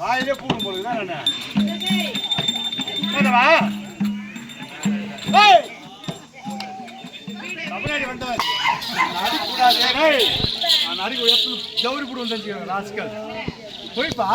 வாயிலே பூடும் போல என்ன என்னவா ஏய் தமிழ்நாடு வந்தவன் அடி கூடாதே ஏய் நான் அடி கூட எப்ப ஜவுரி போடு வந்தேன் ராஸ்கல் போய்ப்பா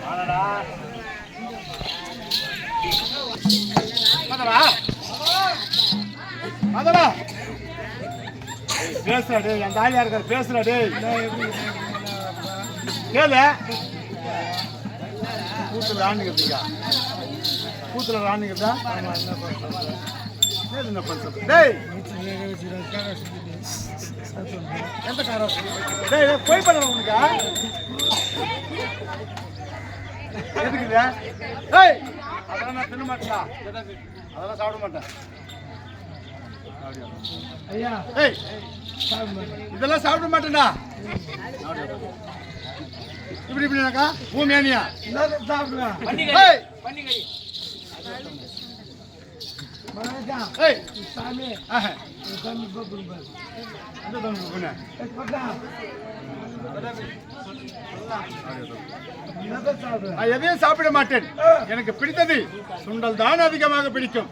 வாடா மதடா மதடா பேசுறா டேய் அந்த ஆளியா இருக்கார் பேசுறா டேய் கேளு கூத்துல ராணிக்கிறதுக்கா கூத்துல ராணிக்கிறதா என்ன பண்றது டேய் எந்த காரம் டேய் போய் பண்ண உனக்கா எதுக்குது ஏய் அதெல்லாம் நான் தின்ன மாட்டேன் அதெல்லாம் சாப்பிட மாட்டேன் ஐயா ஏய் இதெல்லாம் சாப்பிட மாட்டேன்டா இப்படி இப்படினாக்கா பூமியானியா சாப்பிடுவேன் ஏய் பன்னிக்கறி ஏய் சாமி சாமி போகுது அந்த தம்பி போனே எதையும் சாப்பிட மாட்டேன் எனக்கு பிடித்தது சுண்டல் தான் அதிகமாக பிடிக்கும்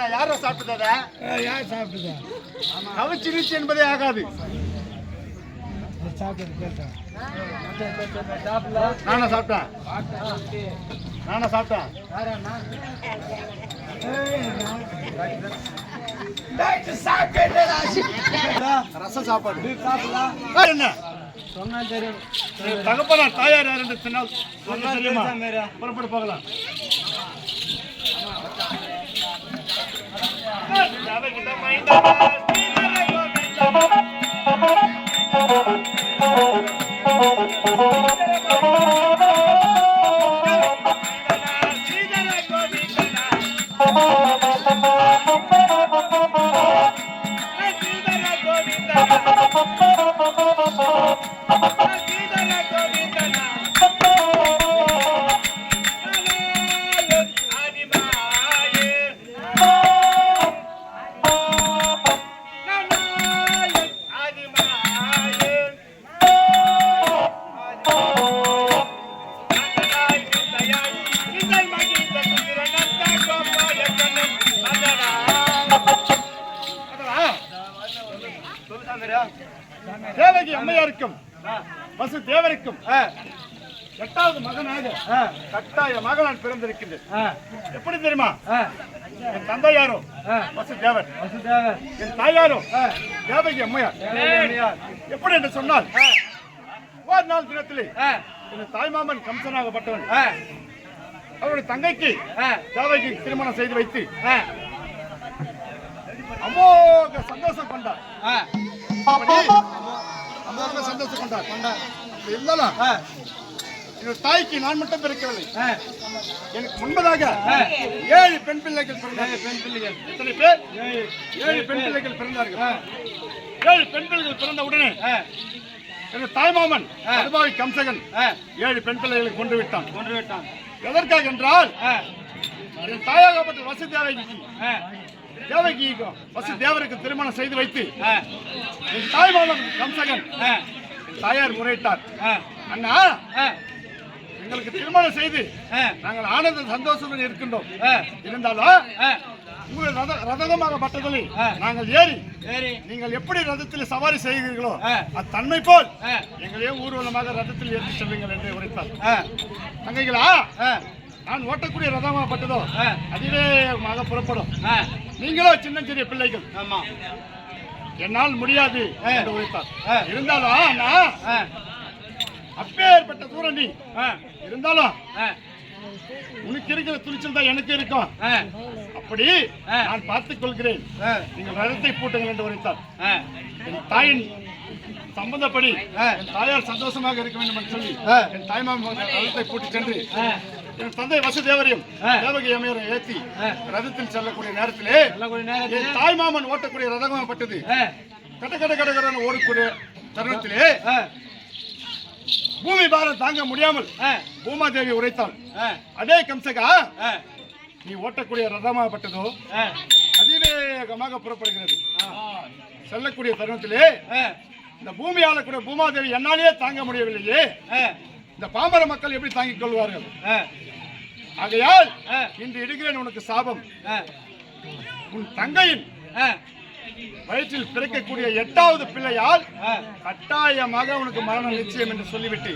யார சாப்பிட்டதா யார் சாப்பிட்டதா கவிச்சு நீச்சு என்பதே ஆகாது நானா சாப்பிட்டேன் நானா சாப்பிட்டேன் ரசம் சாப்பாடு என்ன சொன்னா தெரியும். தகப்பனார் தாயார் யார் என்று சொன்னால் தெரியுமா? புறப்பட்டு போகலாம். தேவகி அம்மையாருக்கும் வசுதேவருக்கும் 8வது மகனாக கட்டாயமாக நான் பிறந்திருக்கின்றேன். எப்படி தெரியுமா? என் தந்தையாரோ வசுதேவர், என் தாயாரோ தேவகி அம்மையார். எப்படி என்று சொன்னால், ஒரு நாள் தினத்திலே என் தாய்மாமன் கம்சனாகப்பட்டவன் அவருடைய தங்கைக்கு தேவகி திருமணம் செய்து வைத்து அமோக சந்தோஷம் கொண்டார். அமோக சந்தோஷம் கொண்டார். இருந்தாலும் என்னோட தாய்க்கு நான் மட்டும் பிறக்கவில்லை. எனக்கு முன்பதாக 7 பெண் பிள்ளைகள் பிறந்தார்கள். எத்தனை பேர்? 7 பெண் பிள்ளைகள் பிறந்தார்கள். 7 பெண் பிள்ளைகள் பிறந்த உடனே என்னோட தாய்மாமன் அனுபாவி கம்சகன் 7 பெண் பிள்ளைகளை கொண்டு விட்டான். எதற்காக என்றால், என் தாயாகப்பட்ட தேவகிக்கும் வசுதேவருக்கு திருமணம் செய்து வைத்து என் தாய்மாமன் கம்சகன் என் தாயார் முறையிட்டார். அண்ணா, எங்களுக்கு திருமணம் செய்து நாங்கள் ஆனந்த சந்தோஷத்துடன் இருக்கின்றோம். இருந்தாலும் உங்கள் ரதகமாகப்பட்டதில் நாங்கள் ஏறி நீங்கள் எப்படி ரதத்தில் சவாரி செய்கிறீர்களோ அத்தன்மை போல் எங்களையும் ஊர்வலமாக ரதத்தில் ஏற்றி செல்லுங்கள் என்று உரைத்தார். தங்கைகளா, நான் ஓட்டக்கூடிய ரதமாகப்பட்டதோ அதிவேகமாக புறப்படும். நீங்களோ சின்ன பிள்ளைகள், என்னால் முடியாது என்று உரைத்தார். இருந்தாலும் அண்ணா, அப்பேற்பட்ட தூரம் நீ இருந்தாலும் உனக்கு இருக்கிற துணிச்சல் தான் எனக்கு இருக்கும். அப்படி நான் பார்த்துக் கொள்கிறேன், நீங்கள் ரதத்தை பூட்டுங்கள் என்று உரைத்தார். என் தாயின் சம்பந்தப்படி என் தாயார் சந்தோஷமாக இருக்க வேண்டும் என்று சொல்லி என் தாய்மாமன் ரதத்தை பூட்டி சென்று என் தந்தை வசுதேவரையும் தேவகி அம்மையாரையும் ஏற்றி ரதத்தில் செல்லக்கூடிய நேரத்திலே என் தாய்மாமன் ஓட்டக்கூடிய ரதமாகப்பட்டது கட கட கடகடன்னு ஓடக்கூடிய தருணத்திலே பூமி பாரம் தாங்க முடியாமல் பூமாதேவி உரைத்தாள். அதே கம்சகா, நீ ஓட்டக்கூடிய ரதமாகப்பட்டதோ அதிவேகமாக புறப்படுகிறது. செல்லக்கூடிய தருணத்திலே இந்த பூமி ஆளக்கூடிய பூமாதேவி என்னாலேயே தாங்க முடியவில்லையே, இந்த பாமர மக்கள் எப்படி தாங்கிக் கொள்வார்கள்? ஆகையால் இன்று இடுகிறேன் உனக்கு சாபம். உன் தங்கையின் வயிற்றில் பிறக்கக்கூடிய 8வது பிள்ளையால் கட்டாயமாக உனக்கு மரணம் நிச்சயம் என்று சொல்லிவிட்டு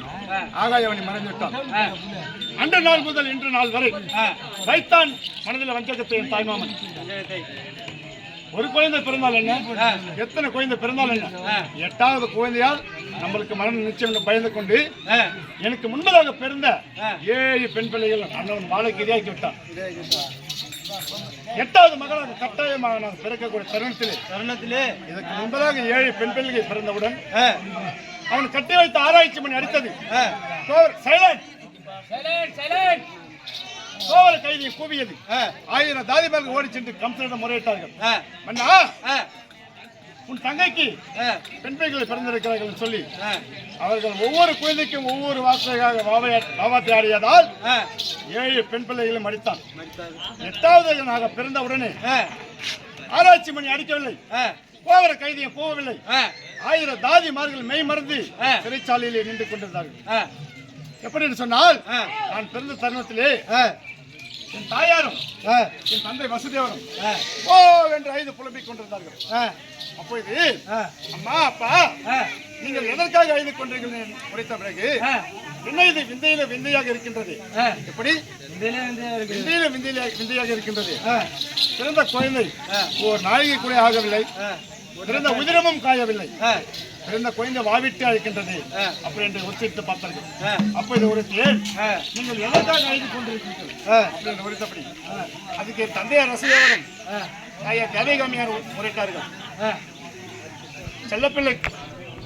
ஆகாயவனை மறைந்துவிட்டான். அன்று நாள் முதல் இன்று நாள் வரை வைத்தான் மனதில் வஞ்சகத்தை என் தாய்மாமன். ஒரு குழந்தை பிறந்தால் என்ன, எத்தனை குழந்தை பிறந்தால் என்ன, 8வது குழந்தையால் நம்மளுக்கு மரணம் நிச்சயம் என்று பயந்து கொண்டு எனக்கு முன்பதாக பிறந்த 7 பெண் பிள்ளைகள் அண்ணன் வாழைக்கு இதாக்கி விட்டான். 8வது மகனாக கட்டாயமாக நான் பிறக்கக்கூடிய தருணத்திலே இதற்கு முன்பதாக 7 பெண் பிள்ளைகள் பிறந்தவுடன் அவன் கட்டி வைத்த ஆராய்ச்சி மணி அடித்தது. சோழ கைதியை கூவியது. 1000 தாதிமார்கள் ஓடி சென்று கம்சனிடம் முறையிட்டார்கள். மன்னா, உன் தங்கைக்கு பெண் பிள்ளைகள் பிறந்திருக்கிறார்கள் சொல்லி அவர்கள் ஒவ்வொரு குழந்தைக்கும் ஒவ்வொரு வார்த்தையாக பாவாத்தை ஆடியதால் 7 பெண் பிள்ளைகளும் அடித்தான். 8வது பிறந்த உடனே ஆராய்ச்சி மணி அடிக்கவில்லை, கோவர கைதியும் போகவில்லை. 1000 தாதிமார்கள் மெய் மறந்து சிறைச்சாலையிலே நின்று கொண்டிருந்தார்கள். எப்படி என்று சொன்னால், நான் பிறந்த தருணத்திலே என் தாயாரும் என் தந்தை வசுதேவரும் ஓ என்று 5 புலம்பிக் கொண்டிருந்தார்கள். அப்பொழுது அம்மா, அப்பா, நீங்கள் எதற்காக அழுது கொண்டீர்கள் உரைத்த பிறகு என்ன இது விந்தையில விந்தையாக இருக்கின்றது? எப்படி விந்தையில விந்தையாக இருக்கின்றது? பிறந்த குழந்தை ஒரு நாழிகை கூட ஆகவில்லை, பிறந்த உதிரமும் காயவில்லை, பிறந்த குழந்தை வாவிட்டு அழைக்கின்றது அப்படி என்று உரித்து பார்த்தார்கள். அப்போ இது உரைத்தேன், நீங்கள் எதற்காக அழைத்து கொண்டிருக்கிறீர்கள் அப்படி என்று உரைத்தபடி அதுக்கு தந்தையார் ரசதேவரும் தாயார் தேவகாமியார் உரைத்தார்கள். செல்லப்பிள்ளை